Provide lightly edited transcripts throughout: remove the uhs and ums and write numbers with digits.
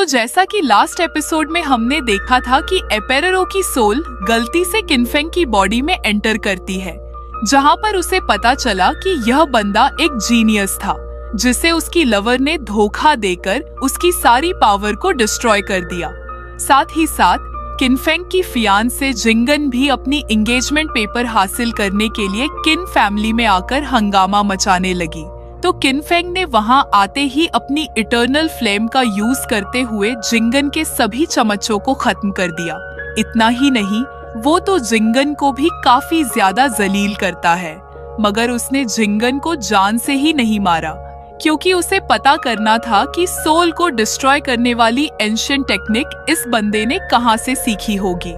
जैसा कि last episode में हमने देखा था कि एपेरेरो की सोल गलती से किनफेंग की बॉडी में एंटर करती है, जहां पर उसे पता चला कि यह बंदा एक जीनियस था जिसे उसकी लवर ने धोखा देकर उसकी सारी पावर को डिस्ट्रॉय कर दिया। साथ ही साथ किनफेंग की फियांसे जिंगन भी अपनी एंगेजमेंट पेपर हासिल करने के लिए किन फैमिली में आकर हंगामा मचाने लगी, तो किनफेंग ने वहां आते ही अपनी इटर्नल फ्लेम का यूज करते हुए जिंगन के सभी चमचों को खत्म कर दिया। इतना ही नहीं, वो तो जिंगन को भी काफी ज्यादा जलील करता है, मगर उसने जिंगन को जान से ही नहीं मारा, क्योंकि उसे पता करना था कि सोल को डिस्ट्रॉय करने वाली एंशिएंट टेक्निक इस बंदे ने कहां से सीखी होगी।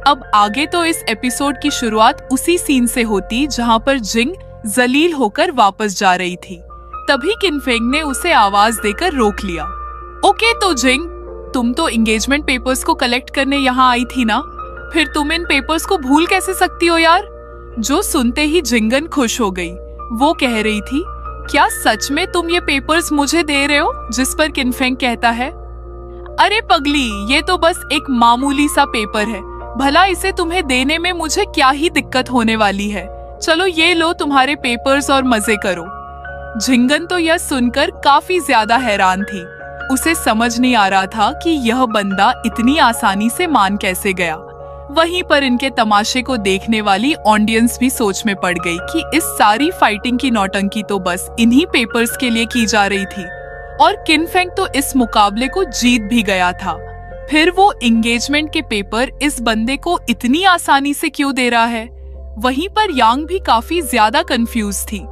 अब आगे तो इस एपिसोड की शुरुआत उसी सीन से होती जहां पर जिंग जलील होकर वापस जा रही थी। तभी किनफेंग ने उसे आवाज देकर रोक लिया। ओके तो जिंग, तुम तो एंगेजमेंट पेपर्स को कलेक्ट करने यहाँ आई थी ना, फिर तुम इन पेपर्स को भूल कैसे सकती हो यार। जो सुनते ही जिंगन खुश हो गई। वो कह रही थी, क्या सच में तुम ये पेपर्स मुझे दे रहे हो? जिस पर किनफेंग कहता है, अरे पगली, ये तो बस एक मामूली सा पेपर है, भला इसे तुम्हें देने में मुझे क्या ही दिक्कत होने वाली है। चलो ये लो तुम्हारे पेपर्स और मजे करो। जिंगन तो यह सुनकर काफी ज्यादा हैरान थी। उसे समझ नहीं आ रहा था कि यह बंदा इतनी आसानी से मान कैसे गया। वहीं पर इनके तमाशे को देखने वाली ऑडियंस भी सोच में पड़ गई कि इस सारी फाइटिंग की नौटंकी तो बस इन्हीं पेपर्स के लिए की जा रही थी, और किनफेंग तो इस मुकाबले को जीत भी गया था। फिर वो एंगेजमेंट के पेपर इस बंदे को इतनी आसानी से क्यों दे रहा है? वहीं पर यांग भी काफी ज्यादा कंफ्यूज थी।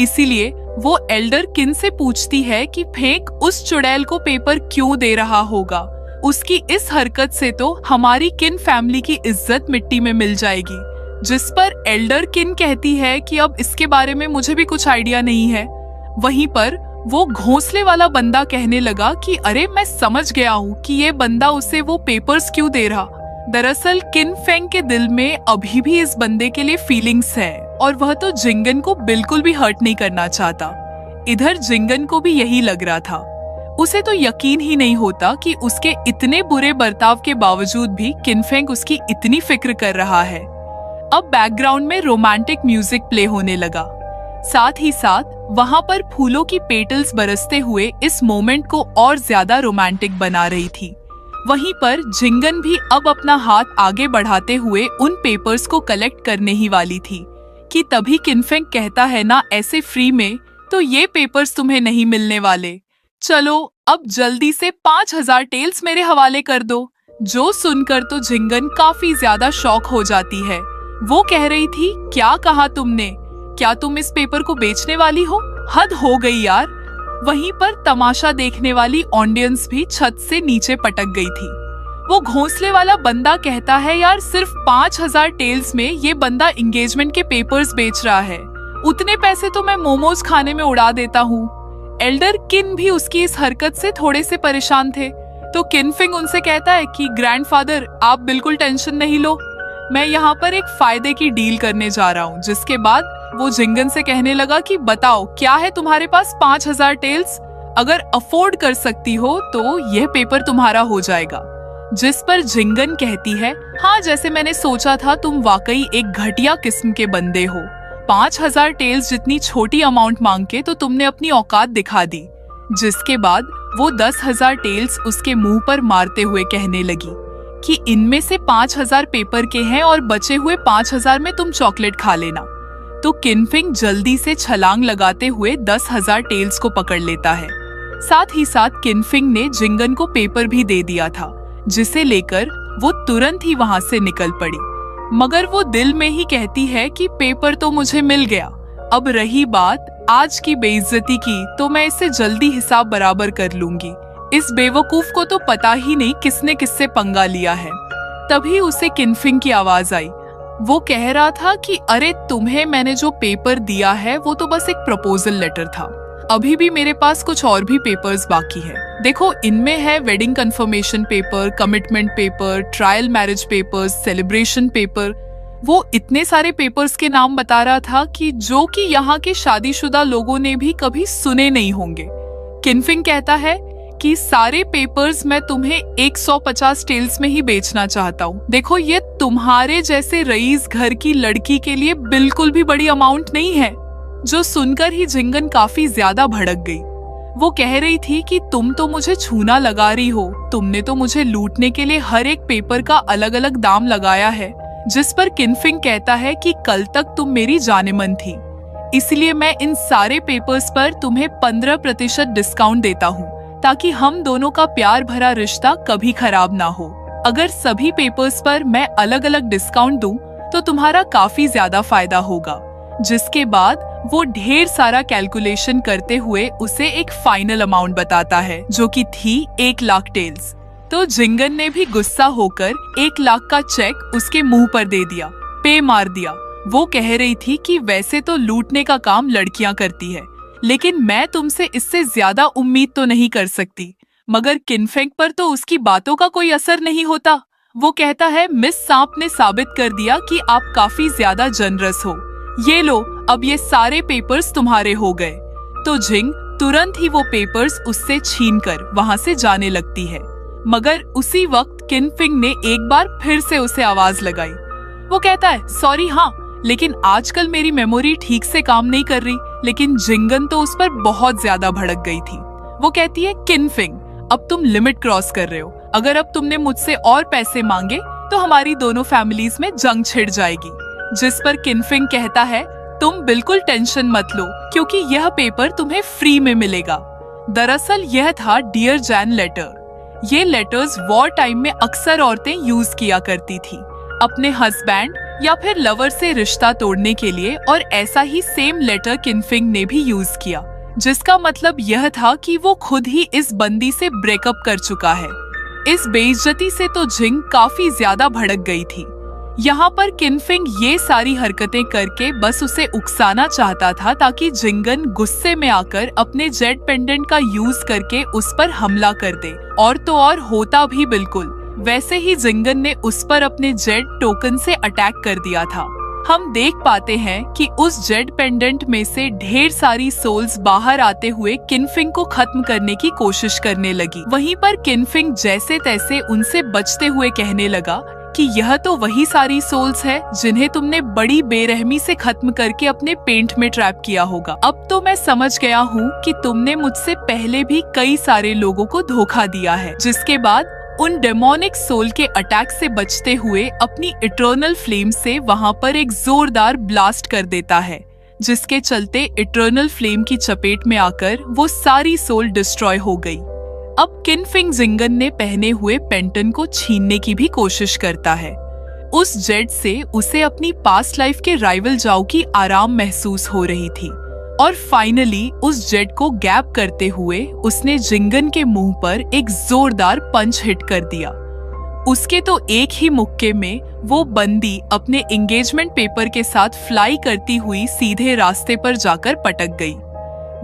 इसीलिए वो एल्डर किन से पूछती है कि फेंक उस चुड़ैल को पेपर क्यों दे रहा होगा। उसकी इस हरकत से तो हमारी किन फैमिली की इज्जत मिट्टी में मिल जाएगी। जिस पर एल्डर किन कहती है कि अब इसके बारे में मुझे भी कुछ आइडिया नहीं है। वहीं पर वो घोंसले वाला बंदा कहने लगा कि अरे मैं समझ गया हूँ कि ये बंदा उसे वो पेपर्स क्यों दे रहा। दरअसल किनफेंग के दिल में अभी भी इस बंदे के लिए फीलिंग्स है, और वह तो जिंगन को बिल्कुल भी हर्ट नहीं करना चाहता। इधर जिंगन को भी यही लग रहा था। उसे तो यकीन ही नहीं होता कि उसके इतने बुरे बर्ताव के बावजूद भी किनफेंग उसकी इतनी फिक्र कर रहा है। अब बैकग्राउंड में रोमांटिक म्यूजिक प्ले होने लगा। साथ ही साथ वहां पर फूलों की पेटल्स बरसते हुए इस मोमेंट को और ज्यादा रोमांटिक बना रही थी। वहीं पर जिंगन भी अब अपना हाथ आगे बढ़ाते हुए उन पेपर्स को कलेक्ट करने ही वाली थी कि तभी किनफेंग कहता है ना, ऐसे फ्री में तो ये पेपर्स तुम्हें नहीं मिलने वाले। चलो अब जल्दी से 5000 टेल्स मेरे हवाले कर दो। जो सुनकर तो जिंगन काफी ज्यादा शॉक हो जाती है। वो कह रही थी, क्या कहा तुमने? क्या तुम इस पेपर को बेचने वाली हो? हद हो गई यार। वहीं पर तमाशा देखने वाली ऑडियंस भी छत से नीचे पटक गई थी। वो घोंसले वाला बंदा कहता है, यार सिर्फ 5000 टेल्स में ये बंदा एंगेजमेंट के पेपर्स बेच रहा है। उतने पैसे तो मैं मोमोज खाने में उड़ा देता हूँ। एल्डर किन भी उसकी इस हरकत से थोड़े से परेशान थे, तो किनफेंग उनसे कहता है कि ग्रैंडफादर, आप बिल्कुल टेंशन नहीं लो, मैं यहाँ पर एक फायदे की डील करने जा रहा हूँ। जिसके बाद वो जिंगन से कहने लगा कि बताओ क्या है तुम्हारे पास 5000 टेल्स, अगर अफोर्ड कर सकती हो तो यह पेपर तुम्हारा हो जाएगा। जिस पर जिंगन कहती है, हाँ जैसे मैंने सोचा था, तुम वाकई एक घटिया किस्म के बंदे हो। 5000 टेल्स जितनी छोटी अमाउंट मांग के तो तुमने अपनी औकात दिखा दी। जिसके बाद वो 10,000 टेल्स उसके मुंह पर मारते हुए कहने लगी कि इनमें से 5000 पेपर के हैं और बचे हुए 5000 में तुम चॉकलेट खा लेना। तो किनफेंग जल्दी से छलांग लगाते हुए 10,000 टेल्स को पकड़ लेता है। साथ ही साथ किनफेंग ने जिंगन को पेपर भी दे दिया था, जिसे लेकर वो तुरंत ही वहां से निकल पड़ी। मगर वो दिल में ही कहती है कि पेपर तो मुझे मिल गया, अब रही बात आज की बेइज्जती की, तो मैं इससे जल्दी हिसाब बराबर कर लूंगी। इस बेवकूफ को तो पता ही नहीं किसने किससे पंगा लिया है। तभी उसे किनफेंग की आवाज आई। वो कह रहा था कि अरे तुम्हें मैंने जो पेपर दिया है वो तो बस एक प्रपोजल लेटर था, अभी भी मेरे पास कुछ और भी पेपर्स बाकी है। देखो इनमें है wedding confirmation paper, commitment paper, trial marriage papers, celebration paper. वो इतने सारे पेपर्स के नाम बता रहा था कि जो कि यहाँ के शादीशुदा लोगों ने भी कभी सुने नहीं होंगे। किनफेंग कहता है कि सारे पेपर्स मैं तुम्हें 150 टेल्स में ही बेचना चाहता हूँ। देखो, ये तुम्हारे जैसे रईस घर की लड़की के लिए बिल्कुल भी बड़ी अमाउंट नहीं है। जो सुनकर ही जिंगन काफी ज्यादा भड़क गई। वो कह रही थी कि तुम तो मुझे छूना लगा रही हो, तुमने तो मुझे लूटने के लिए हर एक पेपर का अलग अलग दाम लगाया है। जिस पर किनफिंग कहता है कि कल तक तुम मेरी जानेमन थी, इसलिए मैं इन सारे पेपर्स पर तुम्हें 15% डिस्काउंट देता हूँ, ताकि हम दोनों का प्यार भरा रिश्ता कभी खराब ना हो। अगर सभी पेपर्स पर मैं अलग अलग डिस्काउंट दूं, तो तुम्हारा काफी ज्यादा फायदा होगा। जिसके बाद वो ढेर सारा कैलकुलेशन करते हुए उसे एक फाइनल अमाउंट बताता है, जो कि थी 1 लाख टेल्स। तो जिंगन ने भी गुस्सा होकर 1 लाख का चेक उसके मुंह पर दे दिया, पे मार दिया। वो कह रही थी कि वैसे तो लूटने का काम लड़कियां करती है, लेकिन मैं तुमसे इससे ज्यादा उम्मीद तो नहीं कर सकती। मगर किनफेंग पर तो उसकी बातों का कोई असर नहीं होता। वो कहता है, मिस सांप ने साबित कर दिया कि आप काफी ज्यादा जनरस हो। ये लो, अब ये सारे पेपर्स तुम्हारे हो गए। तो जिंग तुरंत ही वो पेपर्स उससे छीनकर वहां से जाने लगती है। मगर उसी वक्त किनफिंग ने एक बार फिर से उसे आवाज लगाई। वो कहता है, सॉरी हाँ, लेकिन आजकल मेरी मेमोरी ठीक से काम नहीं कर रही। लेकिन जिंगन तो उस पर बहुत ज्यादा भड़क गई थी। वो कहती है, किनफिंग, अब तुम लिमिट क्रॉस कर रहे हो। अगर अब तुमने मुझसे और पैसे मांगे तो हमारी दोनों फैमिलीज में जंग छिड़ जाएगी। जिस पर किनफिंग कहता है, तुम बिल्कुल टेंशन मत लो, क्योंकि यह पेपर तुम्हें फ्री में मिलेगा। दरअसल यह था डियर जैन लेटर। ये लेटर्स वॉर टाइम में अक्सर औरतें यूज किया करती थी, अपने हस्बैंड या फिर लवर से रिश्ता तोड़ने के लिए। और ऐसा ही सेम लेटर किनफिंग ने भी यूज किया, जिसका मतलब यह था कि वो खुद ही इस बंदी से ब्रेकअप कर चुका है। इस बेइज्जती से तो जिंग काफी ज्यादा भड़क गई थी। यहाँ पर किनफिंग ये सारी हरकतें करके बस उसे उकसाना चाहता था, ताकि जिंगन गुस्से में आकर अपने जेड पेंडेंट का यूज करके उस पर हमला कर दे। और तो और होता भी बिल्कुल वैसे ही जिंगन ने उस पर अपने जेड टोकन से अटैक कर दिया था। हम देख पाते हैं कि उस जेड पेंडेंट में से ढेर सारी सोल्स बाहर आते हुए किनफिंग को खत्म करने की कोशिश करने लगी। वहीं पर किनफिंग जैसे तैसे उनसे बचते हुए कहने लगा कि यह तो वही सारी सोल्स है जिन्हें तुमने बड़ी बेरहमी से खत्म करके अपने पेंट में ट्रैप किया होगा। अब तो मैं समझ गया हूँ कि तुमने मुझसे पहले भी कई सारे लोगों को धोखा दिया है। जिसके बाद उन डेमोनिक सोल के अटैक से बचते हुए अपनी इटर्नल फ्लेम से वहां पर एक जोरदार ब्लास्ट कर देता है, जिसके चलते इटर्नल फ्लेम की चपेट में आकर वो सारी सोल डिस्ट्रॉय हो गई। अब किनफिंग जिंगन ने पहने हुए पेंटन को छीनने की भी कोशिश करता है। उस जेड से उसे अपनी पास्ट लाइफ के राइवल जाओ की आराम महसूस हो रही थी। और फाइनली उस जेड को गैप करते हुए उसने जिंगन के मुंह पर एक जोरदार पंच हिट कर दिया। उसके तो एक ही मुक्के में वो बंदी अपने एंगेजमेंट पेपर के साथ फ्लाई करती हुई सीधे रास्ते पर जाकर पटक गई।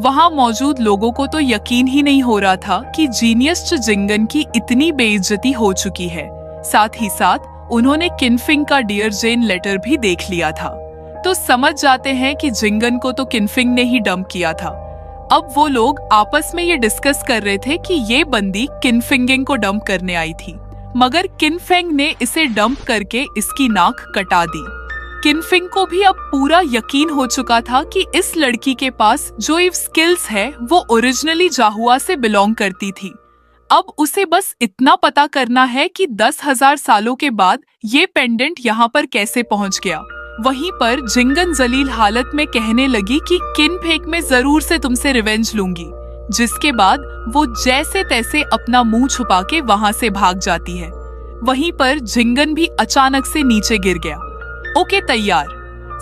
वहां मौजूद लोगों को तो यकीन ही नहीं हो रहा था कि जीनियस जिंगन की इतनी बेइज्जती हो चुकी है। साथ ही साथ उन्होंने किनफिंग का डियर जेन लेटर भी देख लिया था, तो समझ जाते हैं कि जिंगन को तो किनफिंग ने ही डंप किया था। अब वो लोग आपस में ये डिस्कस कर रहे थे कि ये बंदी किनफिंगिंग को डंप करने आई थी, मगर किनफेंग ने इसे डंप करके इसकी नाक कटा दी। किनफिंग को भी अब पूरा यकीन हो चुका था कि इस लड़की के पास जो इव स्किल्स है वो ओरिजिनली जाहुआ से बिलोंग करती थी। अब उसे बस इतना पता करना है कि 10,000 सालों के बाद ये पेंडेंट यहाँ पर कैसे पहुँच गया। वहीं पर जिंगन जलील हालत में कहने लगी कि किनफेंग में जरूर से तुमसे रिवेंज लूंगी, जिसके बाद वो जैसे तैसे अपना मुंह छुपा के वहां से भाग जाती है। वहीं पर जिंगन भी अचानक से नीचे गिर गया। ओके तैयार,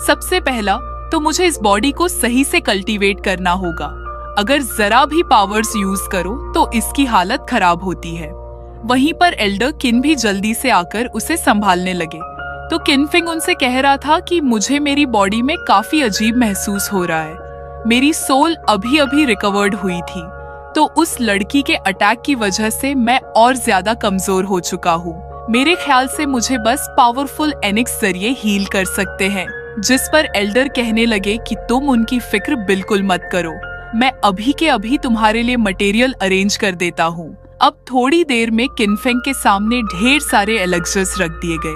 सबसे पहला तो मुझे इस बॉडी को सही से कल्टीवेट करना होगा। अगर जरा भी पावर्स यूज करो तो इसकी हालत खराब होती है। वहीं पर एल्डर किन भी जल्दी से आकर उसे संभालने लगे। तो किनफिंग उनसे कह रहा था कि मुझे मेरी बॉडी में काफी अजीब महसूस हो रहा है। मेरी सोल अभी अभी रिकवर्ड हुई थी, तो उस लड़की के अटैक की वजह से मैं और ज्यादा कमजोर हो चुका हूँ। मेरे ख्याल से मुझे बस पावरफुल एनिक्स जरिए हील कर सकते हैं। जिस पर एल्डर कहने लगे कि तुम उनकी फिक्र बिल्कुल मत करो, मैं अभी के अभी तुम्हारे लिए मटेरियल अरेंज कर देता हूँ। अब थोड़ी देर में किनफेंग के सामने ढेर सारे एलेक्सर्स रख दिए गए,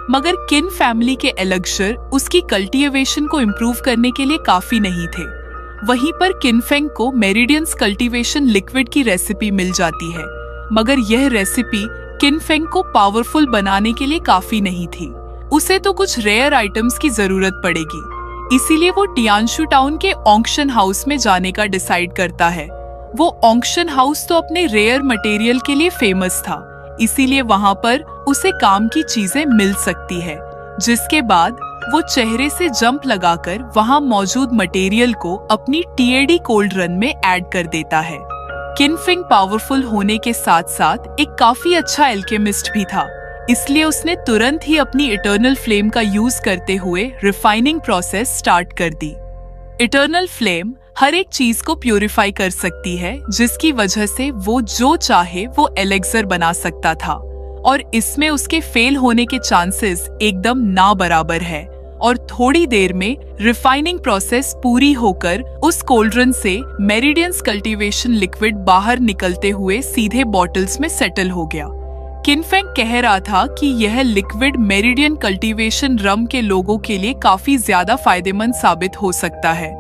मगर किन फैमिली के एलेक्सर उसकी कल्टीवेशन को इम्प्रूव करने के लिए काफी नहीं थे। वहीं पर किनफेंग को मेरिडियंस कल्टीवेशन लिक्विड की रेसिपी मिल जाती है, मगर यह रेसिपी किनफेंग को पावरफुल बनाने के लिए काफी नहीं थी। उसे तो कुछ रेयर आइटम्स की जरूरत पड़ेगी, इसीलिए वो टियानशु टाउन के ऑक्शन हाउस में जाने का डिसाइड करता है। वो ऑक्शन हाउस तो अपने रेयर मटेरियल के लिए फेमस था, इसीलिए वहां पर उसे काम की चीजें मिल सकती है। जिसके बाद वो चेहरे से जंप लगाकर वहां मौजूद मटेरियल को अपनी टीएडी कोल्ड रन में ऐड कर देता है। किनफेंग पावरफुल होने के साथ साथ एक काफी अच्छा एल्केमिस्ट भी था, इसलिए उसने तुरंत ही अपनी इटर्नल फ्लेम का यूज करते हुए रिफाइनिंग प्रोसेस स्टार्ट कर दी। इटर्नल फ्लेम हर एक चीज को प्यूरिफाई कर सकती है, जिसकी वजह से वो जो चाहे वो एलेक्सर बना सकता था, और इसमें उसके फेल होने के चांसेस एकदम ना बराबर है। और थोड़ी देर में रिफाइनिंग प्रोसेस पूरी होकर उस कोल्ड्रन से मेरिडियंस कल्टीवेशन लिक्विड बाहर निकलते हुए सीधे बॉटल्स में सेटल हो गया। किनफेंग कह रहा था कि यह लिक्विड मेरिडियन कल्टीवेशन रम के लोगों के लिए काफी ज्यादा फायदेमंद साबित हो सकता है।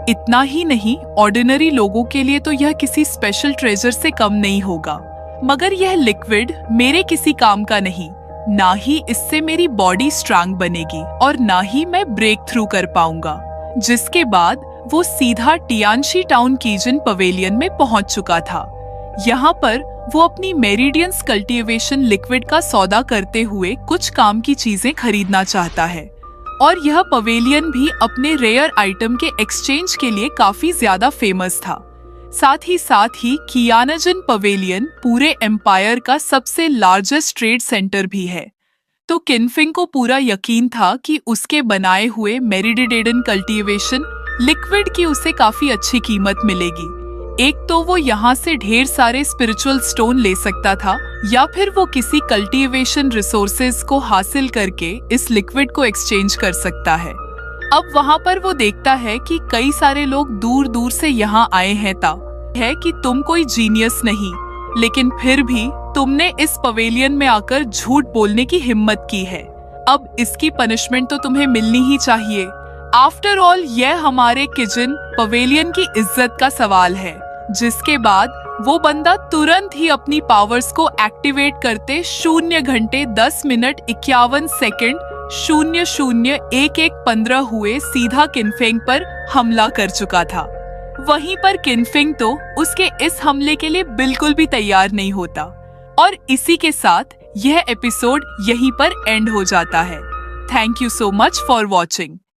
इतना ही नहीं, ऑर्डिनरी लोगों के लिए तो यह किसी स्पेशल ट्रेजर से कम नहीं होगा, मगर यह लिक्विड मेरे किसी काम का नहीं। ना ही इससे मेरी बॉडी स्ट्रांग बनेगी और ना ही मैं ब्रेक थ्रू कर पाऊंगा। जिसके बाद वो सीधा टियानशी टाउन कीजन पवेलियन में पहुंच चुका था। यहाँ पर वो अपनी मेरिडियंस कल्टीवेशन लिक्विड का सौदा करते हुए कुछ काम की चीजें खरीदना चाहता है, और यह पवेलियन भी अपने रेयर आइटम के एक्सचेंज के लिए काफी ज्यादा फेमस था। साथ ही कियानाजन पवेलियन पूरे एम्पायर का सबसे लार्जेस्ट ट्रेड सेंटर भी है। तो किनफेंग को पूरा यकीन था कि उसके बनाए हुए मेरिडिडेडन कल्टीवेशन लिक्विड की उसे काफी अच्छी कीमत मिलेगी। एक तो वो यहाँ से ढेर सारे स्पिरिचुअल स्टोन ले सकता था, या फिर वो किसी कल्टीवेशन रिसोर्सेज को हासिल करके इस लिक्विड को एक्सचेंज कर सकता है। अब वहाँ पर वो देखता है कि कई सारे लोग दूर दूर से यहाँ आए हैं। है कि तुम कोई जीनियस नहीं, लेकिन फिर भी तुमने इस पवेलियन में आकर झूठ बोलने की हिम्मत की है। अब इसकी पनिशमेंट तो तुम्हें मिलनी ही चाहिए। आफ्टर ऑल यह हमारे किचन पवेलियन की इज्जत का सवाल है। जिसके बाद वो बंदा तुरंत ही अपनी पावर्स को एक्टिवेट करते 0 घंटे 10 मिनट 51 सेकंड 001115 हुए सीधा किनफेंग पर हमला कर चुका था। वहीं पर किनफेंग तो उसके इस हमले के लिए बिल्कुल भी तैयार नहीं होता, और इसी के साथ यह एपिसोड यहीं पर एंड हो जाता है। Thank you so much for watching.